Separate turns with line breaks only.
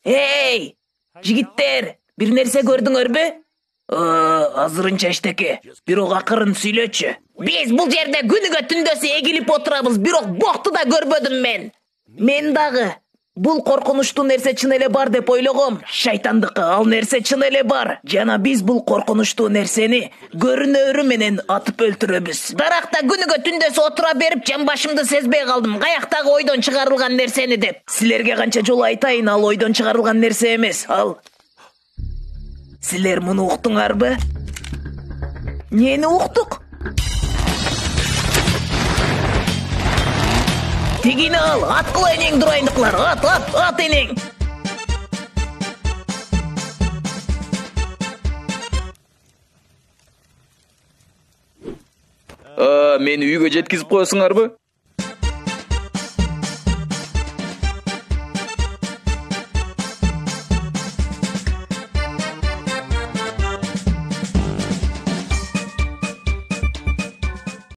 Эй, жигиттер, бир нерсе көрдүңөрбү? Азырынча эчтеке, бирок акырын сүйлөчү. Биз бул жерде күнүгө түндөсү эгилип отурабыз, бирок бокту да көрбөдүм мен. Мен дагы бул коркунучтуу нерсе чын эле бар деп ойлогом. Шайтандыкы, ал нерсе чын эле бар. Жана биз бул коркунучтуу нерсени көрүнөрү менен атып өлтүрөбүз. Даракта күнүгө түндөсү отура берип, жамбашымды сезбей калдым. Каяктагы ойдон чыгарылган нерсени деп. Силерге канча жолу айтайын, ал ойдон чыгарылган нерсе эмес. Ал Силер муну уктуңарбы? Нени уктук? Тигини ал, аткыла энең дурайындыклар, ат энең.
Мени үйгө жеткизип коесуңарбы?